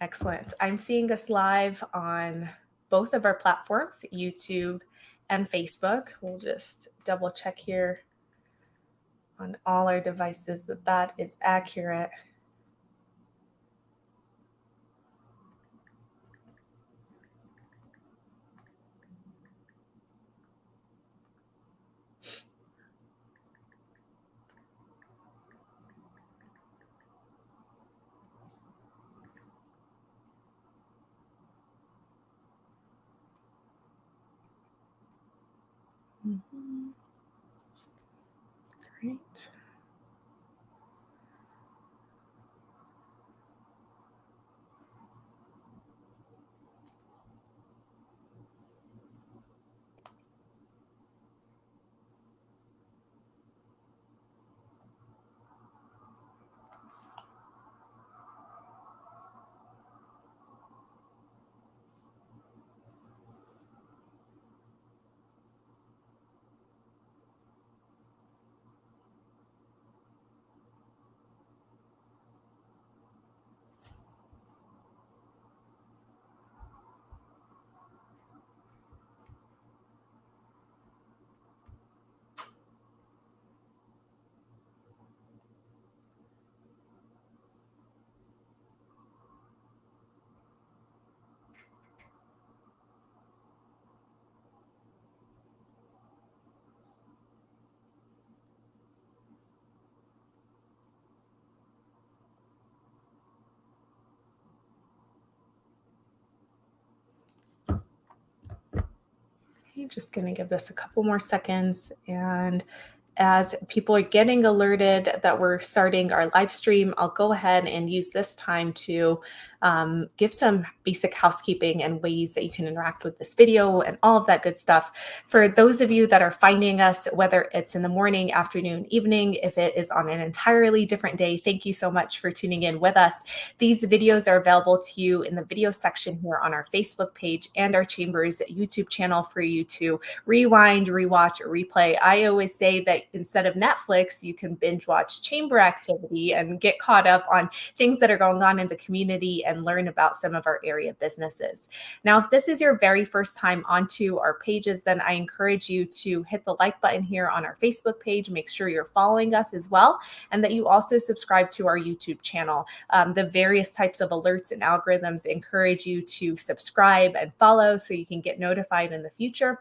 Excellent. I'm seeing us live on both of our platforms, YouTube and Facebook. We'll just double check here on all our devices that that is accurate. Great. Okay, just going to give this a couple more seconds, and as people are getting alerted that we're starting our live stream, I'll go ahead and use this time to give some basic housekeeping and ways that you can interact with this video and all of that good stuff. For those of you that are finding us, whether it's in the morning, afternoon, evening, if it is on an entirely different day, thank you so much for tuning in with us. These videos are available to you in the video section here on our Facebook page and our Chambers YouTube channel for you to rewind, rewatch, or replay. I always say that instead of Netflix, you can binge watch Chamber Activity and get caught up on things that are going on in the community and learn about some of our area businesses. Now, if this is your very first time onto our pages, then I encourage you to hit the like button here on our Facebook page. Make sure you're following us as well, and that you also subscribe to our YouTube channel. The various types of alerts and algorithms encourage you to subscribe and follow so you can get notified in the future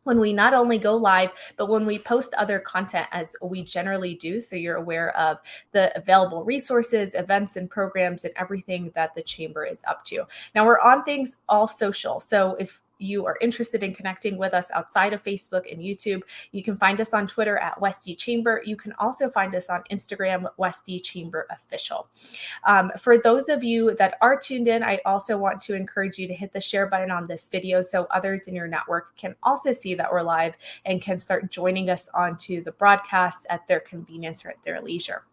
when we not only go live, but when we post other content, as we generally do, so you're aware of the available resources, events, and programs, and everything that the Chamber is up to. Now, we're on things all social, so if you are interested in connecting with us outside of Facebook and YouTube, you can find us on Twitter at Westie Chamber. You can also find us on Instagram, Westie Chamber Official. For those of you that are tuned in, I also want to encourage you to hit the share button on this video so others in your network can also see that we're live and can start joining us onto the broadcast at their convenience or at their leisure.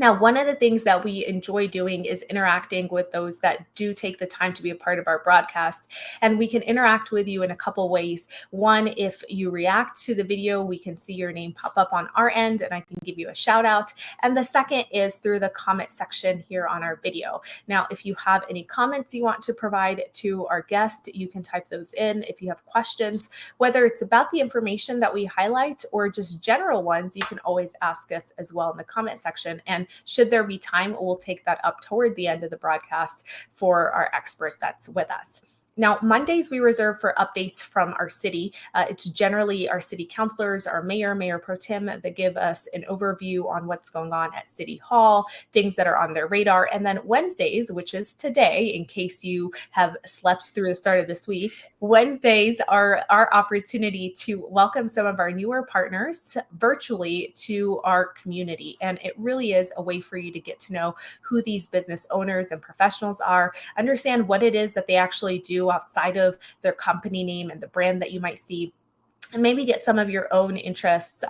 Now, one of the things that we enjoy doing is interacting with those that do take the time to be a part of our broadcast. And we can interact with you in a couple ways. One, if you react to the video, we can see your name pop up on our end and I can give you a shout out. And the second is through the comment section here on our video. Now, if you have any comments you want to provide to our guest, you can type those in. If you have questions, whether it's about the information that we highlight or just general ones, you can always ask us as well in the comment section. And should there be time, we'll take that up toward the end of the broadcast for our expert that's with us. Now, Mondays we reserve for updates from our city. It's generally our city councilors, our mayor, Mayor Pro Tem, that give us an overview on what's going on at City Hall, things that are on their radar. And then Wednesdays, which is today, in case you have slept through the start of this week, Wednesdays are our opportunity to welcome some of our newer partners virtually to our community. And it really is a way for you to get to know who these business owners and professionals are, understand what it is that they actually do outside of their company name and the brand that you might see, and maybe get some of your own interests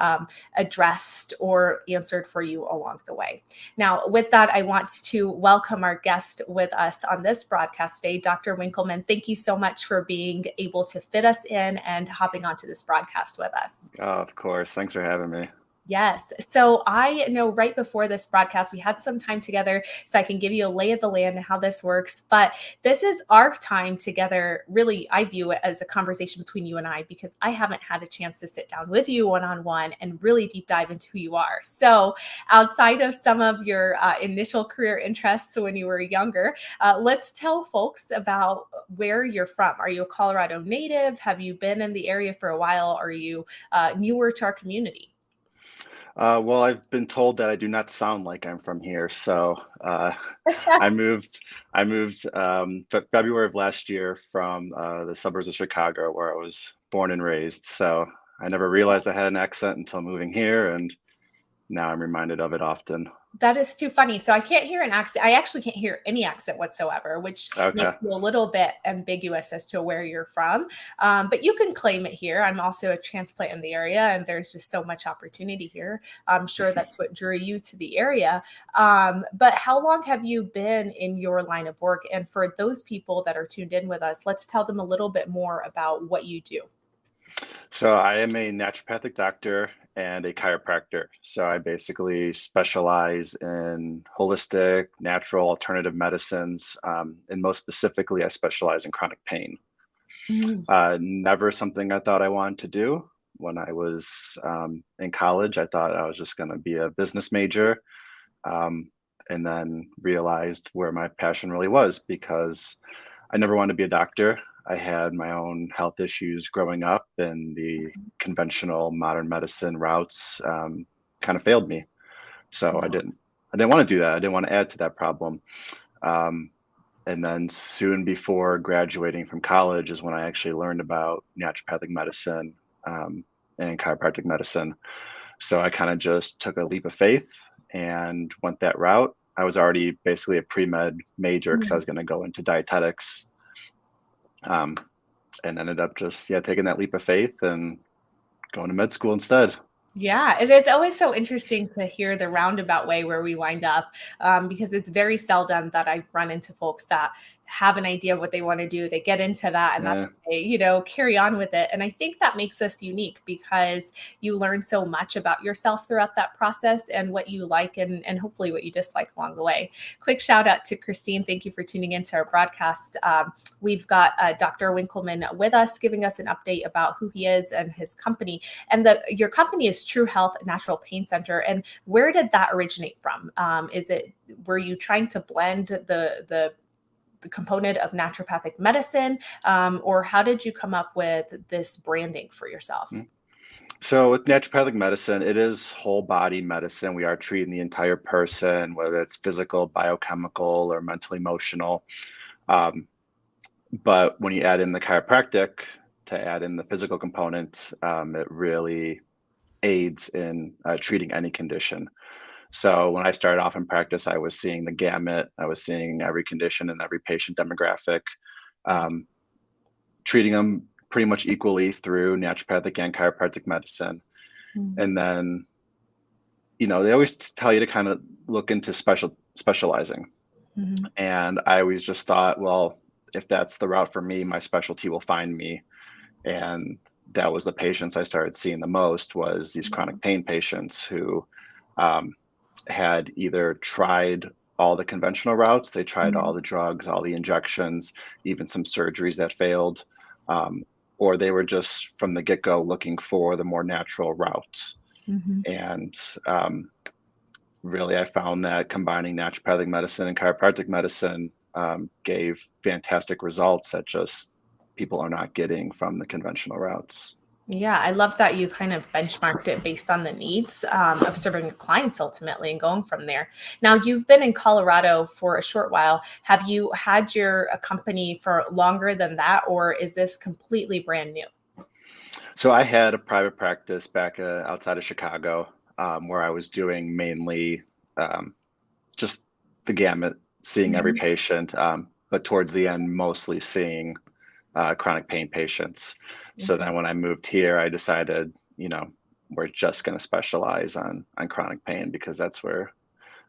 addressed or answered for you along the way. Now, with that, I want to welcome our guest with us on this broadcast today, Dr. Winkelman. Thank you so much for being able to fit us in and hopping onto this broadcast with us. Oh, of course. Thanks for having me. Yes. So I know right before this broadcast, we had some time together so I can give you a lay of the land and how this works. But this is our time together. Really, I view it as a conversation between you and I because I haven't had a chance to sit down with you one on one and really deep dive into who you are. So, outside of some of your initial career interests when you were younger, let's tell folks about where you're from. Are you a Colorado native? Have you been in the area for a while? Are you newer to our community? Well, I've been told that I do not sound like I'm from here, so I moved. I moved February of last year from the suburbs of Chicago, where I was born and raised. So I never realized I had an accent until moving here, and now I'm reminded of it often. That is too funny. So I can't hear an accent. I actually can't hear any accent whatsoever, which makes Okay. you a little bit ambiguous as to where you're from. But you can claim it here. I'm also a transplant in the area, and there's just so much opportunity here. I'm sure that's what drew you to the area. But how long have you been in your line of work? And for those people that are tuned in with us, let's tell them a little bit more about what you do. So I am a naturopathic doctor and a chiropractor. So I basically specialize in holistic, natural, alternative medicines, and most specifically, I specialize in chronic pain. Mhm. Never something I thought I wanted to do. When I was in college, I thought I was just going to be a business major, um, and then realized where my passion really was because I never wanted to be a doctor. I had my own health issues growing up, and the conventional modern medicine routes kind of failed me. So I didn't want to do that. I didn't want to add to that problem. Um, and then soon before graduating from college is when I actually learned about naturopathic medicine um, and chiropractic medicine. So I kind of just took a leap of faith and went that route. I was already basically a pre-med major because I Mhm. was going to go into dietetics, um, and ended up just taking that leap of faith and going to med school instead. Yeah, it is always so interesting to hear the roundabout way where we wind up, because it's very seldom that I've run into folks that have an idea of what they want to do. They get into that and that's Yeah, they, carry on with it. And I think that makes us unique because you learn so much about yourself throughout that process and what you like and hopefully what you dislike along the way. Quick shout out to Christine. Thank you for tuning into our broadcast. We've got Dr. Winkleman with us, giving us an update about who he is and his company. And your company is True Health Natural Pain Center. And where did that originate from? Were you trying to blend the component of naturopathic medicine, or how did you come up with this branding for yourself? mm. So with naturopathic medicine, it is whole body medicine. We are treating the entire person, whether it's physical, biochemical, or mental, emotional. Um, but when you add in the chiropractic to add in the physical component, it really aids in treating any condition. So when I started off in practice, I was seeing the gamut. I was seeing every condition and every patient demographic, um, treating them pretty much equally through naturopathic and chiropractic medicine. Mhm. And then, they always tell you to kind of look into specializing. Mhm. And I always just thought, well, if that's the route for me, my specialty will find me. And that was the patients I started seeing the most was these chronic pain patients who um, had either tried all the conventional routes, they tried all Mhm. the drugs, all the injections, even some surgeries that failed, um, or they were just from the get-go looking for the more natural routes. Mhm. And really, I found that combining naturopathic medicine and chiropractic medicine gave fantastic results that just people are not getting from the conventional routes. Yeah, I love that you kind of benchmarked it based on the needs of serving your clients ultimately and going from there. Now, you've been in Colorado for a short while. Have you had your company for longer than that, or is this completely brand new? So I had a private practice back outside of Chicago, where I was doing mainly um, just the gamut, seeing every Mhm. patient, but towards the end, mostly seeing chronic pain patients. So Mhm. then when I moved here, I decided, we're just going to specialize on chronic pain because that's where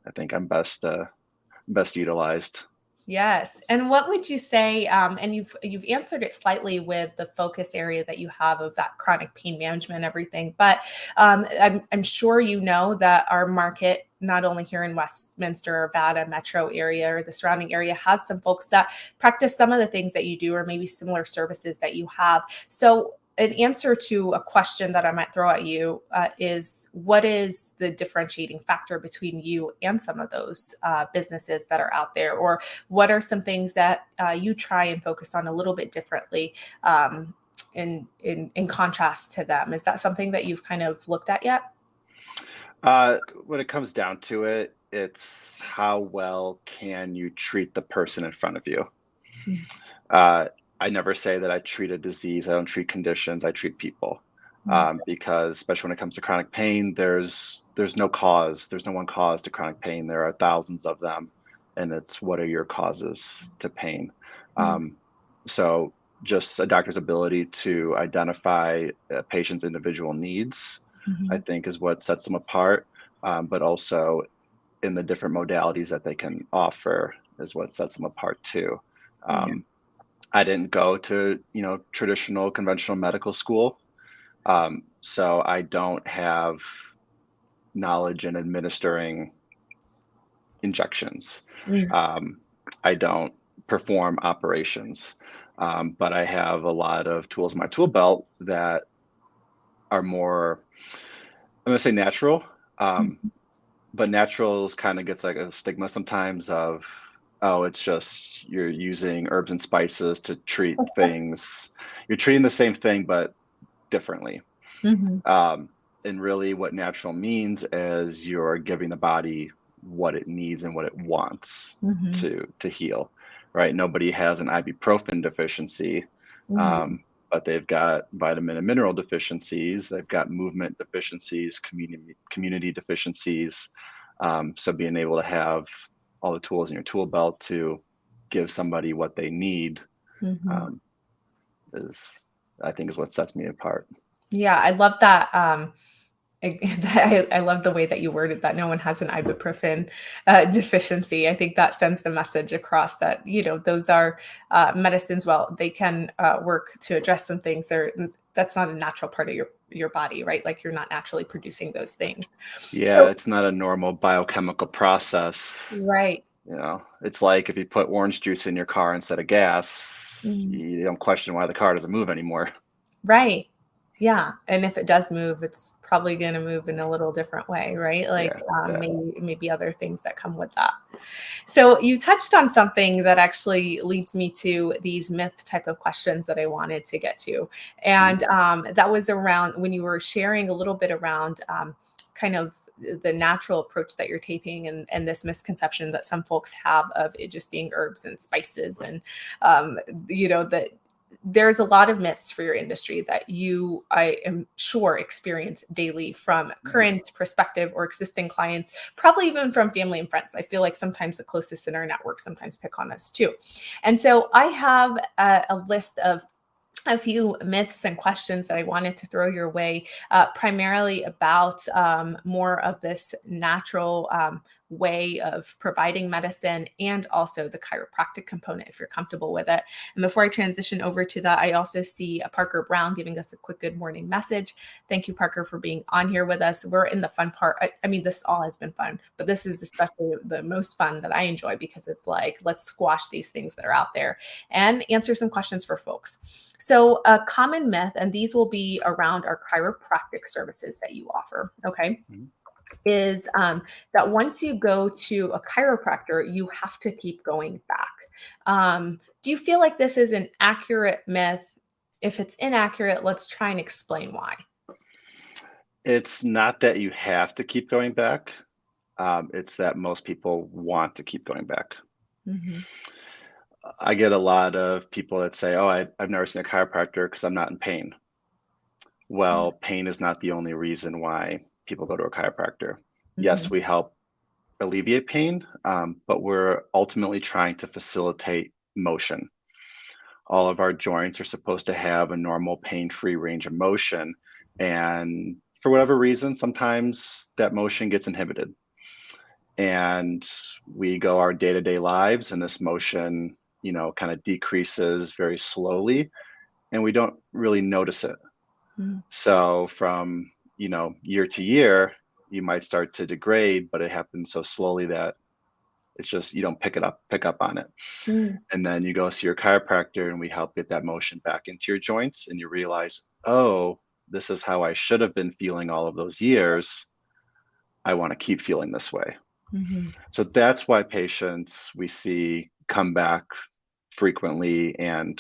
I think I'm best utilized. Yes. And what would you say? And you've answered it slightly with the focus area that you have of that chronic pain management, and everything. But I'm sure you know that our market, not only here in Westminster, Nevada metro area or the surrounding area, has some folks that practice some of the things that you do, or maybe similar services that you have. So an answer to a question that I might throw at you is, what is the differentiating factor between you and some of those businesses that are out there? Or what are some things that you try and focus on a little bit differently in contrast to them? Is that something that you've kind of looked at yet? When it comes down to it, it's how well can you treat the person in front of you. Mm. Uh, I never say that I treat a disease. I don't treat conditions. I treat people. Because especially when it comes to chronic pain, there's no cause. There's no one cause to chronic pain. There are thousands of them, and it's what are your causes to pain. Mm. So just a doctor's ability to identify a patient's individual needs, I Mhm. think, is what sets them apart. But also in the different modalities that they can offer is what sets them apart too. Yeah. I didn't go to, traditional conventional medical school. So I don't have knowledge in administering injections. Mm. Um, I don't perform operations, but I have a lot of tools in my tool belt that are more, I'm going to say natural. Mhm. But naturals kind of gets like a stigma sometimes of, oh, it's just you're using herbs and spices to treat things. You're treating the same thing, but differently. Mhm. Um, and really, what natural means is you're giving the body what it needs and what it wants Mhm. to heal, right? Nobody has an ibuprofen deficiency, Mhm. um, but they've got vitamin and mineral deficiencies. They've got movement deficiencies, community deficiencies. So being able to have all the tools in your tool belt to give somebody what they need Mhm. um, is, I think, is what sets me apart. Yeah, I love that. I love the way that you worded that. No one has an ibuprofen deficiency. I think that sends the message across that, those are medicines. Well, they can work to address some things. That's not a natural part of your body, right? Like, you're not naturally producing those things. Yeah, So it's not a normal biochemical process. right. It's like if you put orange juice in your car instead of gas, Mm. you don't question why the car doesn't move anymore. Right. Yeah, and if it does move, it's probably gonna move in a little different way, right? Like, Yeah, yeah. maybe other things that come with that. So you touched on something that actually leads me to these myth type of questions that I wanted to get to. Mhm. And that was around when you were sharing a little bit around kind of the natural approach that you're taking, and this misconception that some folks have of it just being herbs and spices. And that there's a lot of myths for your industry that you, I am sure, experience daily from Mhm. current perspective or existing clients, probably even from family and friends. I feel like sometimes the closest in our network sometimes pick on us too. And so I have a list of a few myths and questions that I wanted to throw your way, primarily about more of this natural way of providing medicine, and also the chiropractic component, if you're comfortable with it. And before I transition over to that, I also see Parker Brown giving us a quick good morning message. Thank you, Parker, for being on here with us. We're in the fun part. I mean, this all has been fun, but this is especially the most fun that I enjoy, because it's like, let's squash these things that are out there and answer some questions for folks. So, a common myth, and these will be around our chiropractic services that you offer, okay, Mhm. is that once you go to a chiropractor, you have to keep going back. Do you feel like this is an accurate myth? If it's inaccurate, let's try and explain why. It's not that you have to keep going back. It's that most people want to keep going back. Hmm. I get a lot of people that say, "Oh, I've never seen a chiropractor because I'm not in pain." Well, pain is not the only reason why people go to a chiropractor. Yes, Hmm. we help alleviate pain, but we're ultimately trying to facilitate motion. All of our joints are supposed to have a normal pain-free range of motion, and for whatever reason, sometimes that motion gets inhibited. and we go our day-to-day lives, and this motion, kind of decreases very slowly, and we don't really notice it. Mm. So from, year to year, you might start to degrade, but it happens so slowly that it's just you don't pick up on it. Mm. And then you go see your chiropractor and we help get that motion back into your joints, and you realize, oh, this is how I should have been feeling all of those years. I want to keep feeling this way. Mhm. So that's why patients we see come back frequently, and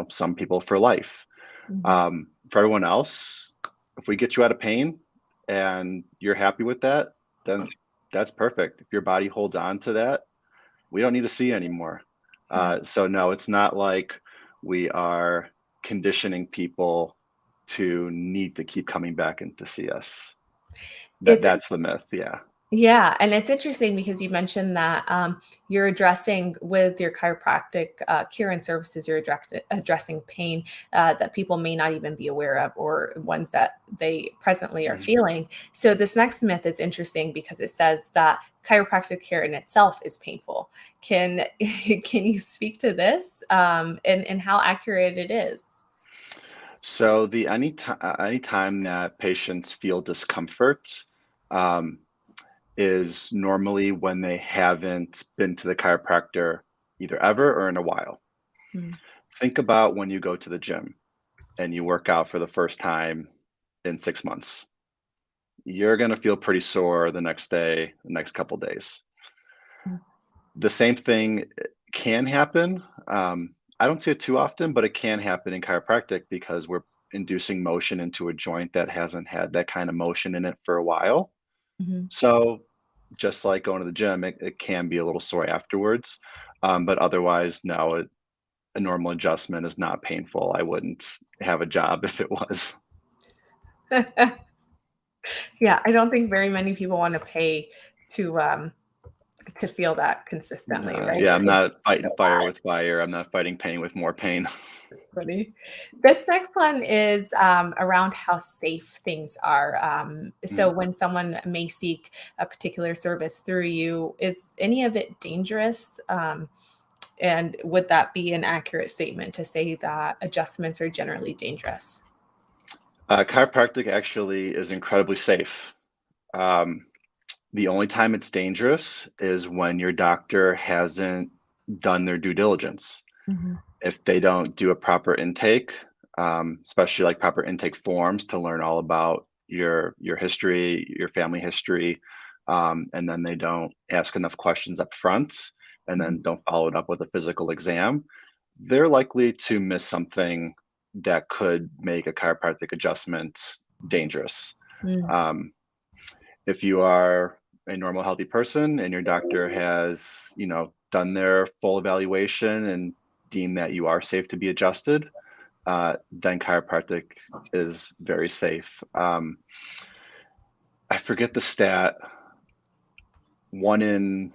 some people for life. Mhm. For everyone else, if we get you out of pain and you're happy with that, then that's perfect. If your body holds on to that, we don't need to see anymore. Yeah. So no, it's not like we are conditioning people to need to keep coming back and to see us. It's That's the myth. Yeah. Yeah, and it's interesting because you mentioned that you're addressing with your chiropractic care and services, you're addressing pain that people may not even be aware of, or ones that they presently are Mhm. feeling. So this next myth is interesting because it says that chiropractic care in itself is painful. Can can you speak to this and how accurate it is? So the anytime that patients feel discomfort, um, is normally when they haven't been to the chiropractor either ever or in a while. Mm. Think about when you go to the gym and you work out for the first time in 6 months. You're going to feel pretty sore the next day, the next couple days. Mm. The same thing can happen. I don't see it too often, but it can happen in chiropractic because we're inducing motion into a joint that hasn't had that kind of motion in it for a while. Mhm. So just like going to the gym, it can be a little sore afterwards. But otherwise, no, a normal adjustment is not painful. I wouldn't have a job if it was. Yeah, I don't think very many people want to pay to to feel that consistently, right? Yeah, I'm not fighting fire with fire. I'm not fighting pain with more pain. Funny. This next one is around how safe things are. So, Mm. when someone may seek a particular service through you, is any of it dangerous? And would that be an accurate statement to say that adjustments are generally dangerous? Chiropractic actually is incredibly safe. Um, the only time it's dangerous is when your doctor hasn't done their due diligence. Mhm. If they don't do a proper intake, especially like proper intake forms to learn all about your history, your family history, and then they don't ask enough questions up front, and Mhm. then don't follow it up with a physical exam, they're likely to miss something that could make a chiropractic adjustment dangerous. Mm. Um, if you are a normal healthy person and your doctor has done their full evaluation and deemed that you are safe to be adjusted, then chiropractic is very safe. I forget the stat, one in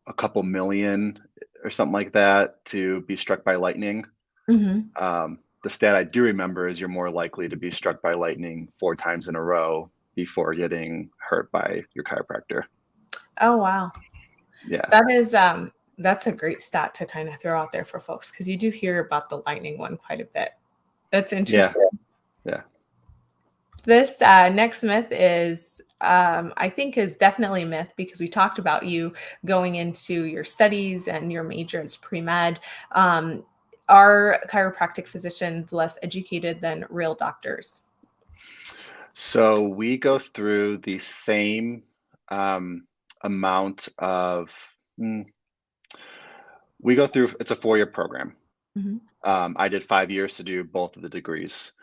a couple million or something like that to be struck by lightning. Mhm. The stat I do remember is you're more likely to be struck by lightning 4 times in a row before getting hurt by your chiropractor. Oh, wow. Yeah. That is, that's a great stat to kind of throw out there for folks because you do hear about the lightning one quite a bit. That's Yeah. interesting. Yeah. This next myth is, I think, is definitely a myth because we talked about you going into your studies and your major is pre med. Are chiropractic physicians less educated than real doctors? So we go through the same amount of, mm, we go through, it's a 4 year program. Mhm. I did 5 years to do both of the degrees.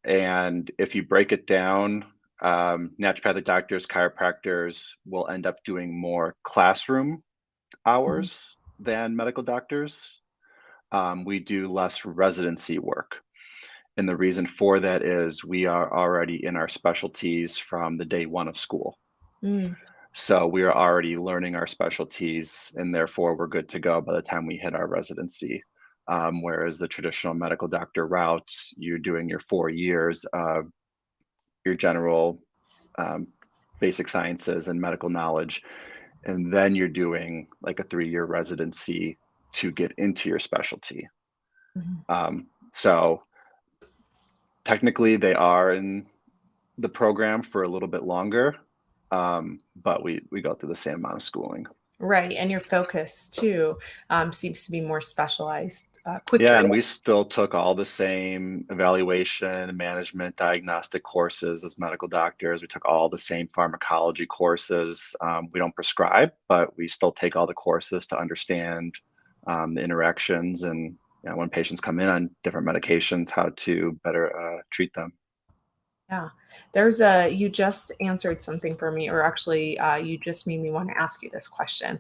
And if you break it down, naturopathic doctors, chiropractors will end up doing more classroom Mhm. hours than medical doctors. We do less residency work. And the reason for that is we are already in our specialties from the day one of school. Mm. So we are already learning our specialties, and therefore we're good to go by the time we hit our residency. Whereas the traditional medical doctor routes, you're doing your 4 years of your general um, basic sciences and medical knowledge. and then you're doing like a 3-year residency to get into your specialty. Mhm. So technically they are in the program for a little bit longer, but we go through the same amount of schooling. Right, and your focus too seems to be more specialized, Yeah, quicker. and we still took all the same evaluation, management, diagnostic courses as medical doctors. We took all the same pharmacology courses. We don't prescribe, but we still take all the courses to understand the interactions and, when patients come in on different medications, how to better treat them. Yeah. You just answered something for me, or actually, you just made me want to ask you this question.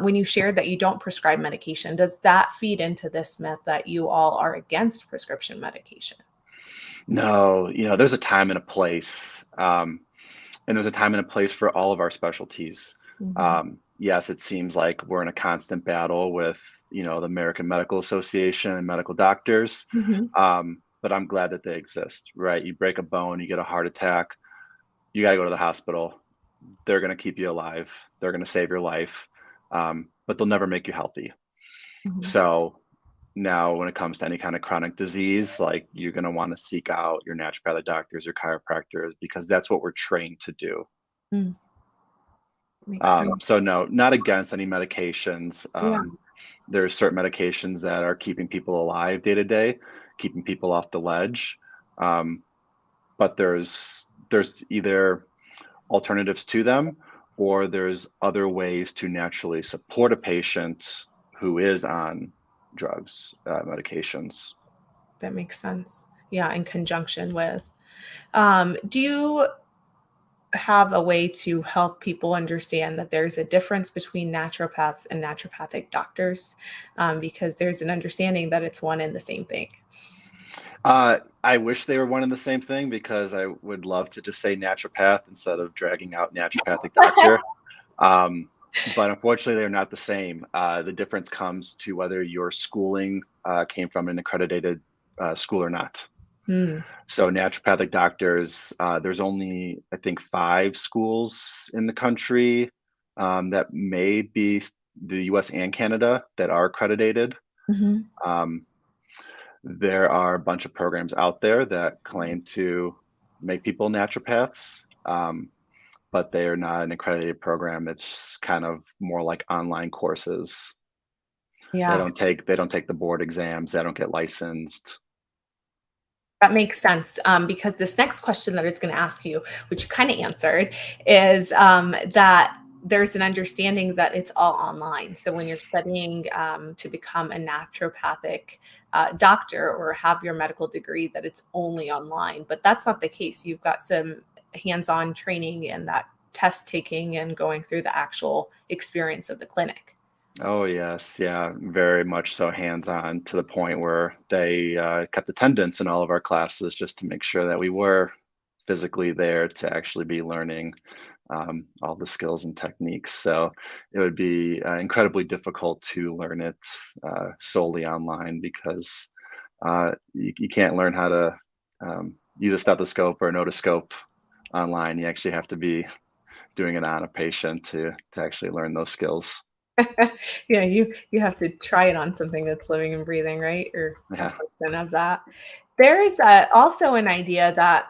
When you shared that you don't prescribe medication, does that feed into this myth that you all are against prescription medication? No, there's a time and a place. And there's a time and a place for all of our specialties. Mhm. Yes, it seems like we're in a constant battle with, the American Medical Association and medical doctors. Mhm. But I'm glad that they exist, right? You break a bone, you get a heart attack, you got to go to the hospital. They're going to keep you alive. They're going to save your life, but they'll never make you healthy. Mhm. So now, when it comes to any kind of chronic disease, like you're going to want to seek out your naturopathic doctors, your chiropractors, because that's what we're trained to do. Mm. Makes So sense. no, not against any medications. Yeah. There's certain medications that are keeping people alive day to day, keeping people off the ledge. Um, but there's either alternatives to them, or there's other ways to naturally support a patient who is on drugs, medications. That makes sense. Yeah, in conjunction with. Do you have a way to help people understand that there's a difference between naturopaths and naturopathic doctors? Because there's an understanding that it's one and the same thing. I wish they were one and the same thing because I would love to just say naturopath instead of dragging out naturopathic doctor. Um, but unfortunately, they're not the same. The difference comes to whether your schooling came from an accredited school or not. Hmm. So naturopathic doctors, there's only, I think, 5 schools in the country that may be the US and Canada that are accredited. Mhm. Um, there are a bunch of programs out there that claim to make people naturopaths, but they are not an accredited program. It's kind of more like online courses. They Yeah. don't take they don't take the board exams. They don't get licensed. That makes sense, because this next question that it's going to ask you, which you kind of answered, is that there's an understanding that it's all online. So when you're studying to become a naturopathic doctor or have your medical degree, that it's only online. But that's not the case. You've got some hands-on training and that test taking and going through the actual experience of the clinic. Oh yes, yeah, very much so hands-on to the point where they kept attendance in all of our classes just to make sure that we were physically there to actually be learning all the skills and techniques. So it would be incredibly difficult to learn it solely online because you can't learn how to use a stethoscope or an otoscope online. You actually have to be doing it on a patient to actually learn those skills. Yeah, you have to try it on something that's living and breathing, right? Or a Yeah. function of that. There is also an idea that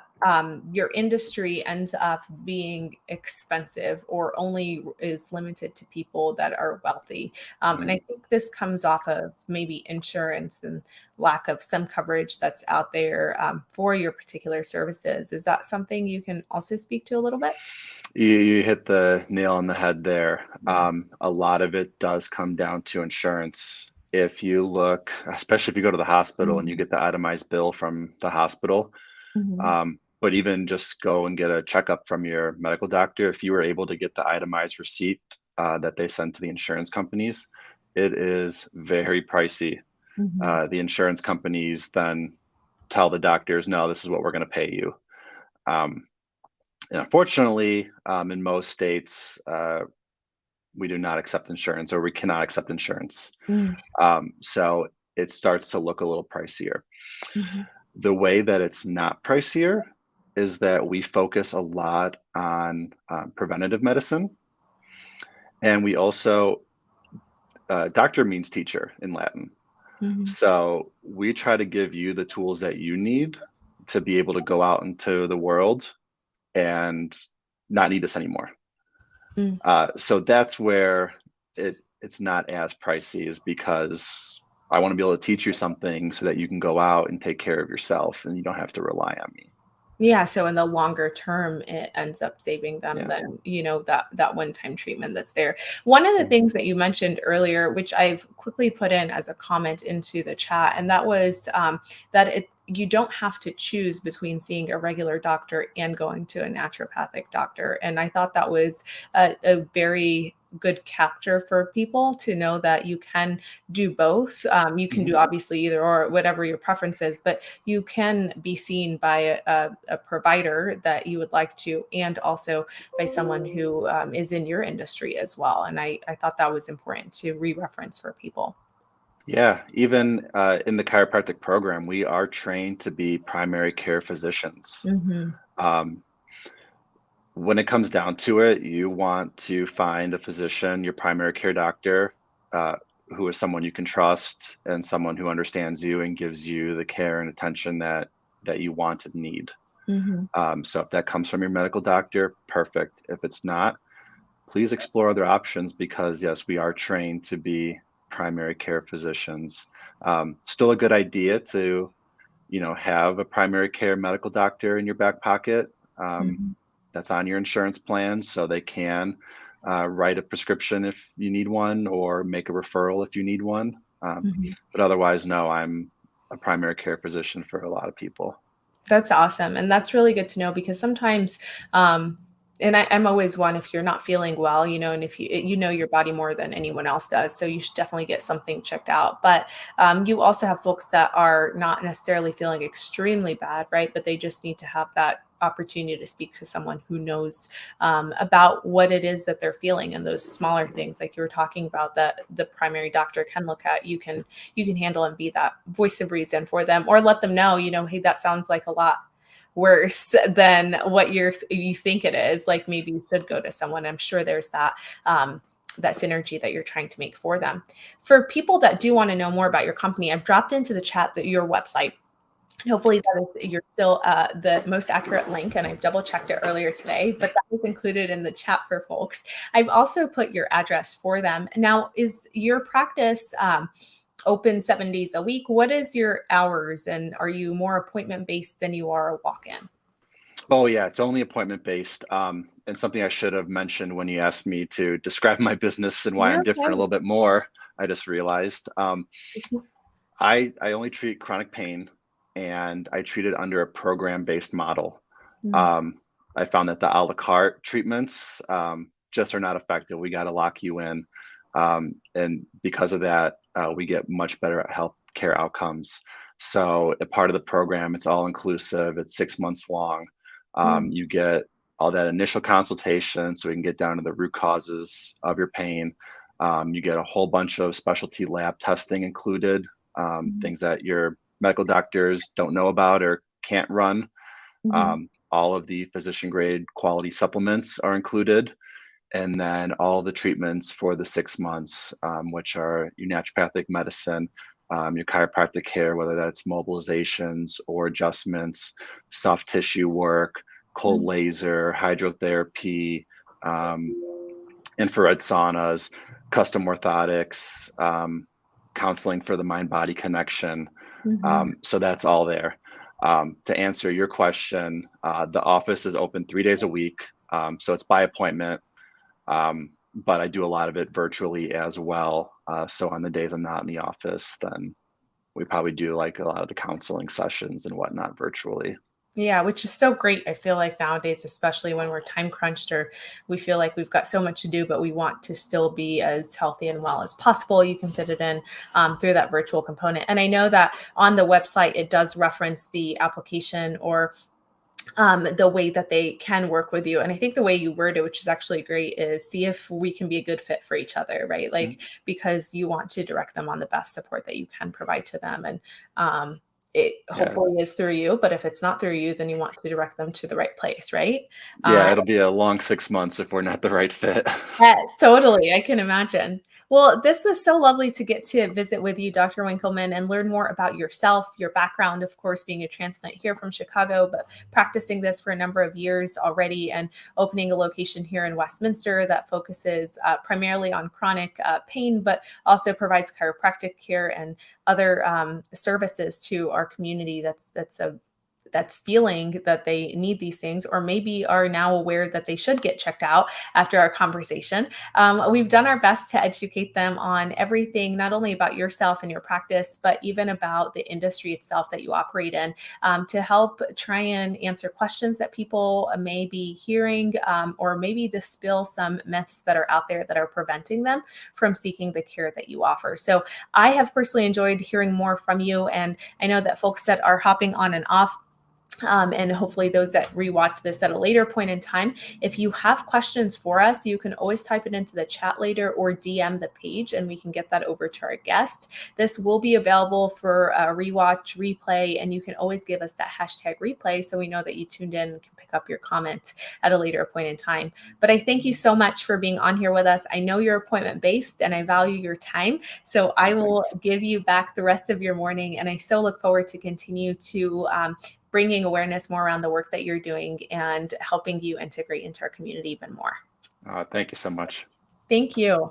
your industry ends up being expensive or only is limited to people that are wealthy. And I Mhm. think this comes off of maybe insurance and lack of some coverage that's out there for your particular services. Is that something you can also speak to a little bit? You hit the nail on the head there. A lot of it does come down to insurance. If you look, especially if you go to the hospital and you Mhm. get the itemized bill from the hospital, Mhm. but even just go and get a checkup from your medical doctor, if you were able to get the itemized receipt that they send to the insurance companies, it is very pricey. Mhm. The insurance companies then tell the doctors, no, this is what we're going to pay you. Um, and unfortunately, in most states, we do not accept insurance or we cannot accept insurance. Mm. So it starts to look a little pricier. Mhm. The way that it's not pricier is that we focus a lot on preventative medicine. And we also, doctor means teacher in Latin. Mhm. So we try to give you the tools that you need to be able to go out into the world and not need us anymore. Mm. So that's where it's not as pricey, is because I want to be able to teach you something so that you can go out and take care of yourself and you don't have to rely on me. Yeah, so in the longer term, it ends up saving them Yeah. than, that one-time treatment that's there. One of the Mm. things that you mentioned earlier, which I've quickly put in as a comment into the chat, and that was, that you don't have to choose between seeing a regular doctor and going to a naturopathic doctor. And I thought that was a very good capture for people to know that you can do both. You can do Mhm. obviously either or, whatever your preference is, but you can be seen by a provider that you would like to, and also by someone who is in your industry as well. And I thought that was important to re-reference for people. Yeah, even in the chiropractic program, we are trained to be primary care physicians. Hmm. Um, when it comes down to it, you want to find a physician, your primary care doctor, uh, who is someone you can trust and someone who understands you and gives you the care and attention that you want and need. Hmm. So if that comes from your medical doctor, perfect. If it's not, please explore other options, because yes, we are trained to be primary care physicians. Still a good idea to, have a primary care medical doctor in your back pocket. Um, Hmm. that's on your insurance plan, so they can write a prescription if you need one, or make a referral if you need one. Hmm. But otherwise, no, I'm a primary care physician for a lot of people. That's awesome. And that's really good to know because sometimes, and I'm always one, if you're not feeling well, and if you know your body more than anyone else does, so you should definitely get something checked out. But you also have folks that are not necessarily feeling extremely bad, right? But they just need to have that opportunity to speak to someone who knows about what it is that they're feeling, and those smaller things like you were talking about that the primary doctor can look at. You can handle and be that voice of reason for them, or let them know, hey, that sounds like a lot worse than what you think it is. Like maybe you should go to someone. I'm sure there's that synergy that you're trying to make for them. For people that do want to know more about your company, I've dropped into the chat that your website. And hopefully that is you're still the most accurate link, and I've double checked it earlier today, but that was included in the chat for folks. I've also put your address for them. Now, is your practice open 7 days a week? What is your hours, and are you more appointment based than you are a walk-in? Oh yeah, it's only appointment based. And something I should have mentioned when you asked me to describe my business and why I'm You're different a okay. little bit more, I just realized. I only treat chronic pain, and I treat it under a program based model. Mhm. Um, I found that the a la carte treatments just are not effective. We got to lock you in. And because of that, we get much better health care outcomes. So, a part of the program, it's all inclusive, it's 6 months long. Mm. You get all that initial consultation so we can get down to the root causes of your pain. You get a whole bunch of specialty lab testing included, Mhm. things that your medical doctors don't know about or can't run. Mhm. All of the physician grade quality supplements are included. And then all the treatments for the 6 months, which are your naturopathic medicine, your chiropractic care, whether that's mobilizations or adjustments, soft tissue work, cold Mhm. laser, hydrotherapy, um, infrared saunas, custom orthotics, counseling for the mind body connection. Mhm. So that's all there. To answer your question, the office is open 3 days a week. So it's by appointment, but I do a lot of it virtually as well. So on the days I'm not in the office, then we probably do like a lot of the counseling sessions and whatnot virtually. Yeah, which is so great. I feel like nowadays, especially when we're time crunched or we feel like we've got so much to do, but we want to still be as healthy and well as possible, you can fit it in through that virtual component. And I know that on the website, it does reference the application or the way that they can work with you. And I think the way you word it, which is actually great, is see if we can be a good fit for each other, right? Mm. Like, because you want to direct them on the best support that you can provide to them. And it Yeah. hopefully is through you, but if it's not through you, then you want to direct them to the right place, right? Yeah, it'll be a long 6 months if we're not the right fit. Yes, totally. I can imagine. Well, this was so lovely to get to visit with you, Dr. Winkleman, and learn more about yourself, your background, of course, being a transplant here from Chicago, but practicing this for a number of years already and opening a location here in Westminster that focuses primarily on chronic pain, but also provides chiropractic care and other services to our community. That's feeling that they need these things, or maybe are now aware that they should get checked out after our conversation. We've done our best to educate them on everything, not only about yourself and your practice, but even about the industry itself that you operate in, to help try and answer questions that people may be hearing, or maybe dispel some myths that are out there that are preventing them from seeking the care that you offer. So I have personally enjoyed hearing more from you, and I know that folks that are hopping on and off, and hopefully those that rewatch this at a later point in time, if you have questions for us, you can always type it into the chat later or DM the page and we can get that over to our guest. This will be available for a rewatch, replay, and you can always give us that hashtag replay so we know that you tuned in and can pick up your comment at a later point in time. But I thank you so much for being on here with us. I know you're appointment based and I value your time. So I will give you back the rest of your morning, and I so look forward to continue to bringing awareness more around the work that you're doing and helping you integrate into our community even more. Thank you so much. Thank you.